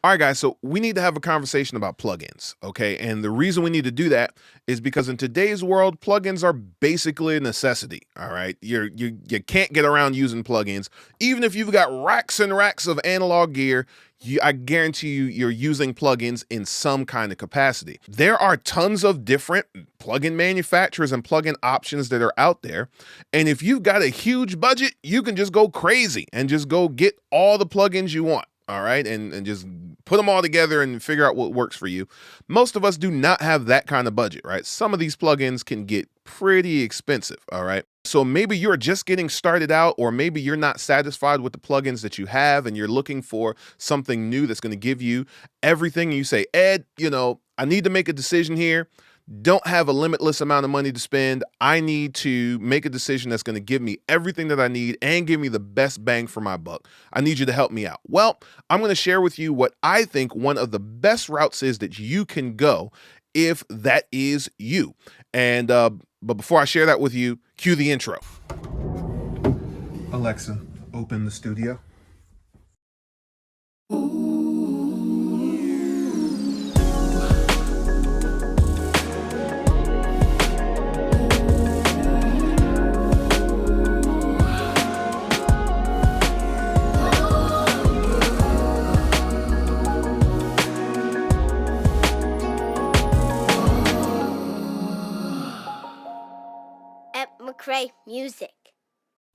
All right, guys. So we need to have a conversation about plugins, okay? And the reason we need to do that is because in today's world, plugins are basically a necessity. All right, you can't get around using plugins, even if you've got racks and racks of analog gear. I guarantee you're using plugins in some kind of capacity. There are tons of different plugin manufacturers and plugin options that are out there. And if you've got a huge budget, you can just go crazy and just go get all the plugins you want. All right. And just put them all together and figure out what works for you. Most of us do not have that kind of budget, right? Some of these plugins can get pretty expensive. All right. So maybe you're just getting started out, or maybe you're not satisfied with the plugins that you have and you're looking for something new that's going to give you everything. And you say, Ed, I need to make a decision here. Don't have a limitless amount of money to spend. I need to make a decision that's going to give me everything that I need and give me the best bang for my buck. I need you to help me out. Well, I'm going to share with you what I think one of the best routes is that you can go if that is you. And but before I share that with you, cue the intro. Alexa, open the studio. McCrae music.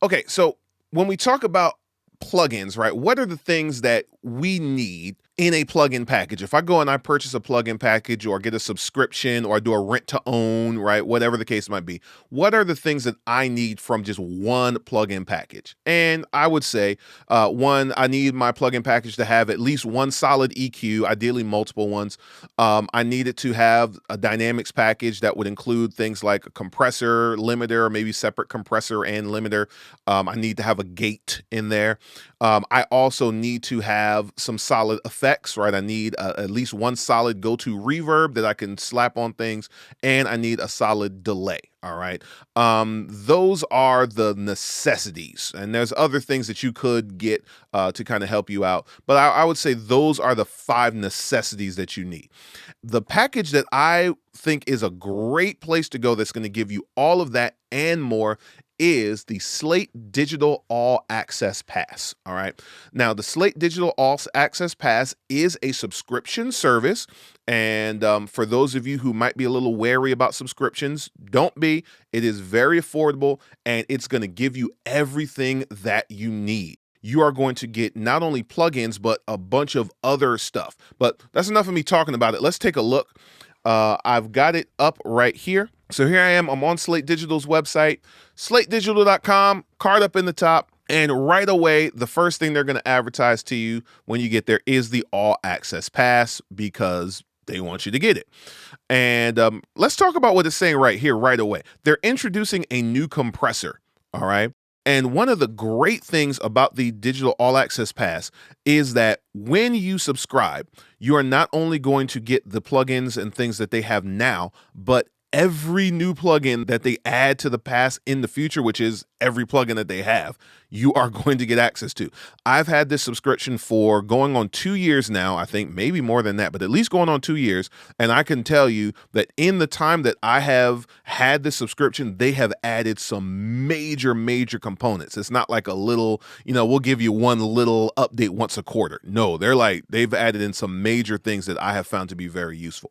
Okay, so when we talk about plugins, right, what are the things that we need in a plugin package? If I go and I purchase a plugin package or get a subscription or I do a rent to own, right, whatever the case might be, what are the things that I need from just one plugin package? And I would say, one, I need my plugin package to have at least one solid EQ, ideally multiple ones. I need it to have a dynamics package that would include things like a compressor, limiter, or maybe separate compressor and limiter. I need to have a gate in there. I also need to have some solid effects, right? I need at least one solid go-to reverb that I can slap on things, and I need a solid delay. All right. Those are the necessities. And there's other things that you could get to kind of help you out. But I would say those are the 5 necessities that you need. The package that I think is a great place to go that's going to give you all of that and more is the Slate Digital All Access Pass. All right. Now, the Slate Digital All Access Pass is a subscription service. And for those of you who might be a little wary about subscriptions, don't be. It is very affordable, and it's going to give you everything that you need. You are going to get not only plugins, but a bunch of other stuff. But that's enough of me talking about it. Let's take a look. I've got it up right here. So here I am. I'm on Slate Digital's website, slatedigital.com, card up in the top. And right away, the first thing they're going to advertise to you when you get there is the All Access Pass, because they want you to get it. And let's talk about what it's saying right here, right away. They're introducing a new compressor. All right. And one of the great things about the Digital All Access Pass is that when you subscribe, you are not only going to get the plugins and things that they have now, but every new plugin that they add to the pass in the future, which is every plugin that they have, you are going to get access to. I've had this subscription for going on 2 years now, I think maybe more than that, but at least going on 2 years. And I can tell you that in the time that I have had this subscription, they have added some major, major components. It's not like a little, we'll give you one little update once a quarter. No, they've added in some major things that I have found to be very useful.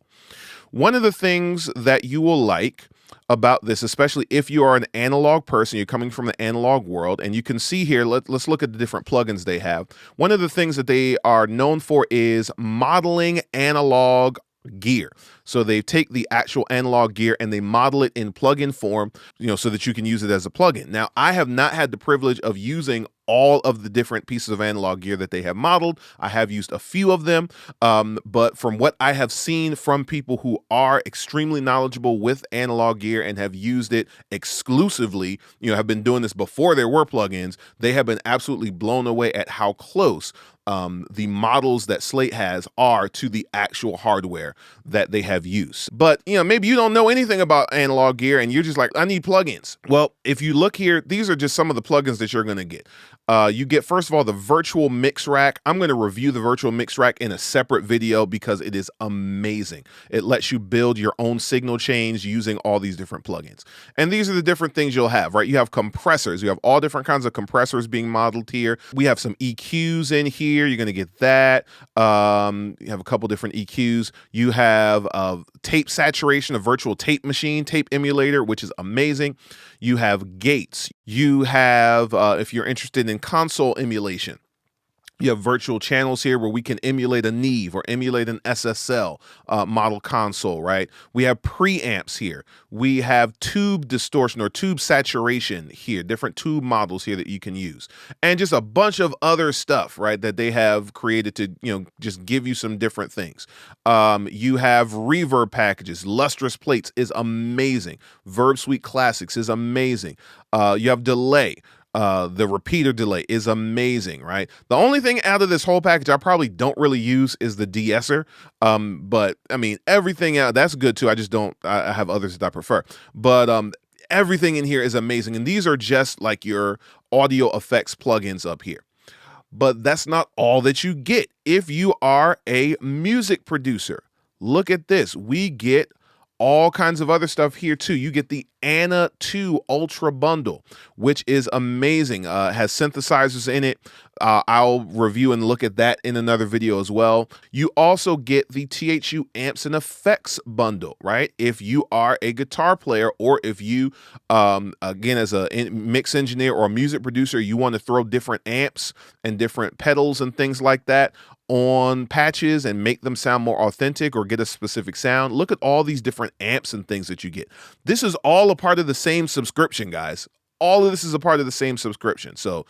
One of the things that you will like about this, especially if you are an analog person, you're coming from the analog world, and you can see here, let's look at the different plugins they have. One of the things that they are known for is modeling analog gear. So they take the actual analog gear and they model it in plugin form, so that you can use it as a plugin. Now, I have not had the privilege of using all of the different pieces of analog gear that they have modeled. I have used a few of them, but from what I have seen from people who are extremely knowledgeable with analog gear and have used it exclusively, have been doing this before there were plugins, they have been absolutely blown away at how close the models that Slate has are to the actual hardware that they have used. But, maybe you don't know anything about analog gear and you're just like, I need plugins. Well, if you look here, these are just some of the plugins that you're going to get. You get, first of all, the virtual mix rack. I'm going to review the virtual mix rack in a separate video because it is amazing. It lets you build your own signal chains using all these different plugins. And these are the different things you'll have, right? You have compressors. You have all different kinds of compressors being modeled here. We have some EQs in here. You're going to get that. You have a couple different EQs. You have tape saturation, a virtual tape machine, tape emulator, which is amazing. You have gates. You have, if you're interested in console emulation, you have virtual channels here where we can emulate a Neve or emulate an SSL model console, right? We have preamps here. We have tube distortion or tube saturation here, different tube models here that you can use. And just a bunch of other stuff, right, that they have created to, just give you some different things. You have reverb packages. Lustrous Plates is amazing. Verb Suite Classics is amazing. You have delay. The repeater delay is amazing, right? The only thing out of this whole package I probably don't really use is the de-esser. But I mean, everything out, that's good too. I have others that I prefer. But everything in here is amazing. And these are just like your audio effects plugins up here. But that's not all that you get. If you are a music producer, look at this. We get all kinds of other stuff here too. You get the Anna 2 Ultra Bundle, which is amazing. Has synthesizers in it. I'll review and look at that in another video as well. You also get the THU Amps and Effects Bundle, right? If you are a guitar player or if you, again, as a mix engineer or a music producer, you want to throw different amps and different pedals and things like that on patches and make them sound more authentic or get a specific sound. Look at all these different amps and things that you get. This is all a part of the same subscription, guys. All of this is a part of the same subscription. So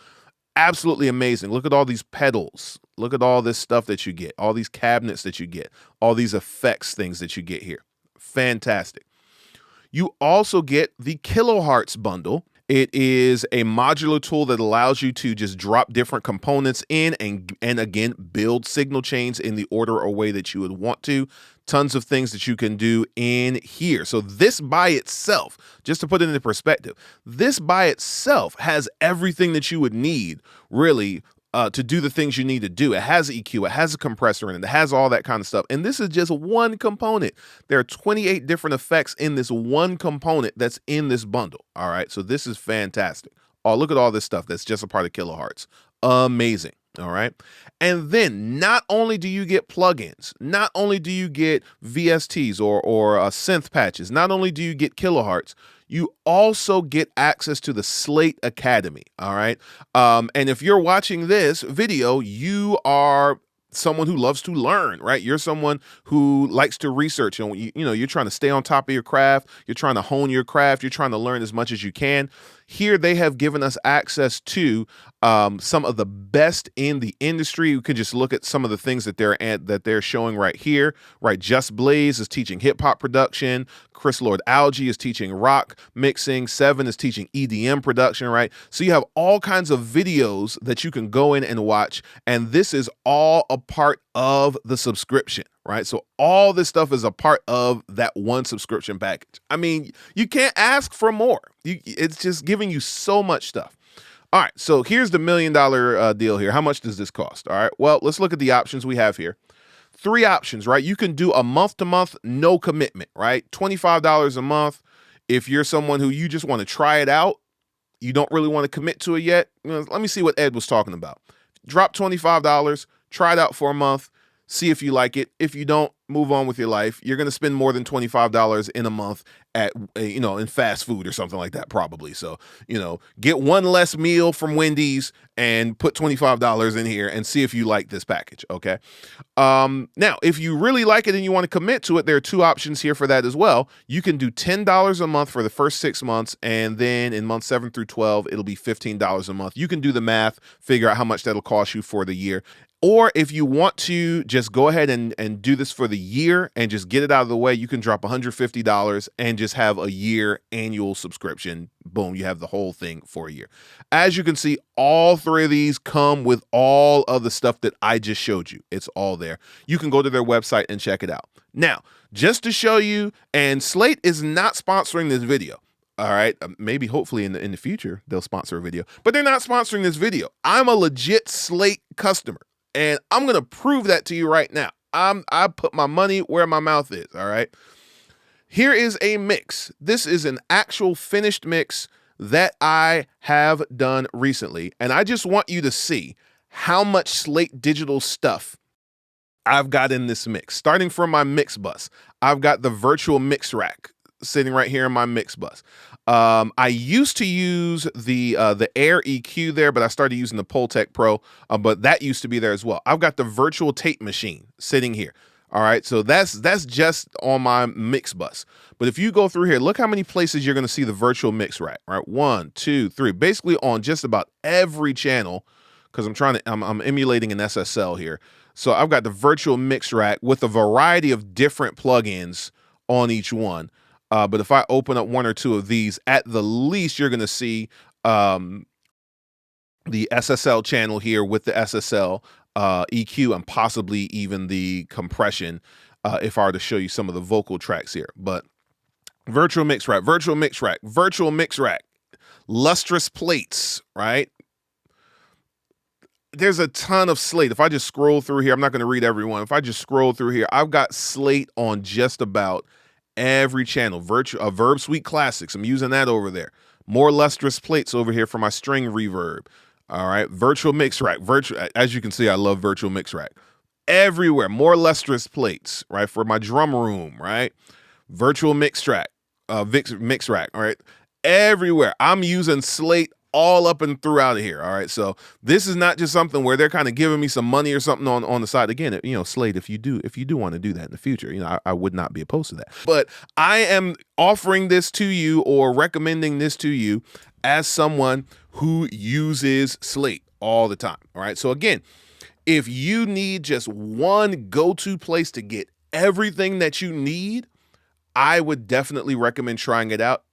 absolutely amazing. Look at all these pedals. Look at all this stuff that you get, all these cabinets that you get, all these effects things that you get here. Fantastic. You also get the Kilohertz bundle. It is a modular tool that allows you to just drop different components in and again, build signal chains in the order or way that you would want to. Tons of things that you can do in here. So this by itself, just to put it into perspective, this by itself has everything that you would need really to do the things you need to do. It has EQ, it has a compressor in it, it has all that kind of stuff. And this is just one component. There are 28 different effects in this one component that's in this bundle. All right, so this is fantastic. Oh, look at all this stuff that's just a part of Kilohertz. Amazing. All right. And then not only do you get plugins, not only do you get VSTs or synth patches, not only do you get Kilohertz, you also get access to the Slate Academy. All right. And if you're watching this video, you are someone who loves to learn, right? You're someone who likes to research, and you're trying to stay on top of your craft. You're trying to hone your craft. You're trying to learn as much as you can. Here, they have given us access to some of the best in the industry. You can just look at some of the things that they're showing right here, right? Just Blaze is teaching hip hop production. Chris Lord Algae is teaching rock mixing. Seven is teaching EDM production, right? So you have all kinds of videos that you can go in and watch, and this is all a part of the subscription, right? So all this stuff is a part of that one subscription package. I mean, you can't ask for more. It's just giving you so much stuff. All right, so here's the $1 million deal here. How much does this cost? All right, well, let's look at the options we have here. 3 options, right? You can do a month-to-month, no commitment, right? $25 a month. If you're someone who you just want to try it out, you don't really want to commit to it yet, let me see what Ed was talking about. Drop $25, try it out for a month, see if you like it. If you don't, move on with your life. You're going to spend more than $25 in a month at, in fast food or something like that, probably. So, get one less meal from Wendy's and put $25 in here and see if you like this package. Okay. Now, if you really like it and you want to commit to it, there are 2 options here for that as well. You can do $10 a month for the first 6 months. And then in months 7 through 12, it'll be $15 a month. You can do the math, figure out how much that'll cost you for the year. Or if you want to just go ahead and do this for the year and just get it out of the way, you can drop $150 and just have a year annual subscription. Boom, you have the whole thing for a year. As you can see, all three of these come with all of the stuff that I just showed you. It's all there. You can go to their website and check it out. Now, just to show you, and Slate is not sponsoring this video. All right, maybe hopefully in the future they'll sponsor a video, but they're not sponsoring this video. I'm a legit Slate customer. And I'm going to prove that to you right now. I put my money where my mouth is, all right? Here is a mix. This is an actual finished mix that I have done recently. And I just want you to see how much Slate Digital stuff I've got in this mix. Starting from my mix bus, I've got the virtual mix rack sitting right here in my mix bus. I used to use the Air EQ there, but I started using the Pultec Pro, but that used to be there as well. I've got the virtual tape machine sitting here. All right, so that's just on my mix bus. But if you go through here, look how many places you're going to see the virtual mix rack. Right, 1, 2, 3, basically on just about every channel, because I'm emulating an SSL here. So I've got the virtual mix rack with a variety of different plugins on each one. But if I open up one or two of these, at the least, you're going to see the SSL channel here with the SSL EQ and possibly even the compression if I were to show you some of the vocal tracks here. But virtual mix rack, virtual mix rack, virtual mix rack, lustrous plates, right? There's a ton of Slate. If I just scroll through here, I'm not going to read everyone. If I just scroll through here, I've got Slate on just about every channel. Verb Suite Classics, I'm using that over there. More lustrous plates over here for my string reverb. All right, virtual mix rack. As you can see, I love virtual mix rack. Everywhere, more lustrous plates, right, for my drum room, right? Virtual mix rack. Mix rack, all right? Everywhere. I'm using Slate all up and throughout of here. All right. So this is not just something where they're kind of giving me some money or something on the side. Again, Slate, if you do want to do that in the future, I would not be opposed to that. But I am offering this to you or recommending this to you as someone who uses Slate all the time. All right. So again, if you need just one go-to place to get everything that you need, I would definitely recommend trying it out.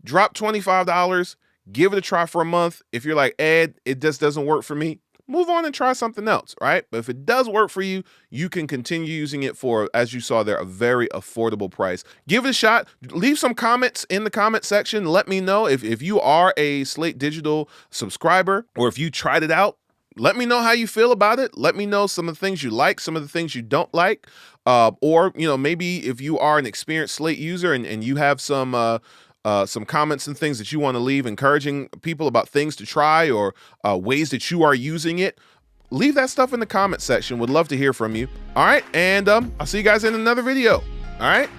Drop $25. Give it a try for a month. If you're like, Ed, it just doesn't work for me, move on and try something else, right? But if it does work for you, you can continue using it for, as you saw there, a very affordable price. Give it a shot. Leave some comments in the comment section. Let me know if you are a Slate Digital subscriber or if you tried it out. Let me know how you feel about it. Let me know some of the things you like, some of the things you don't like. Or maybe if you are an experienced Slate user and you have some comments and things that you want to leave, encouraging people about things to try or ways that you are using it, leave that stuff in the comment section. Would love to hear from you. All right. And I'll see you guys in another video. All right.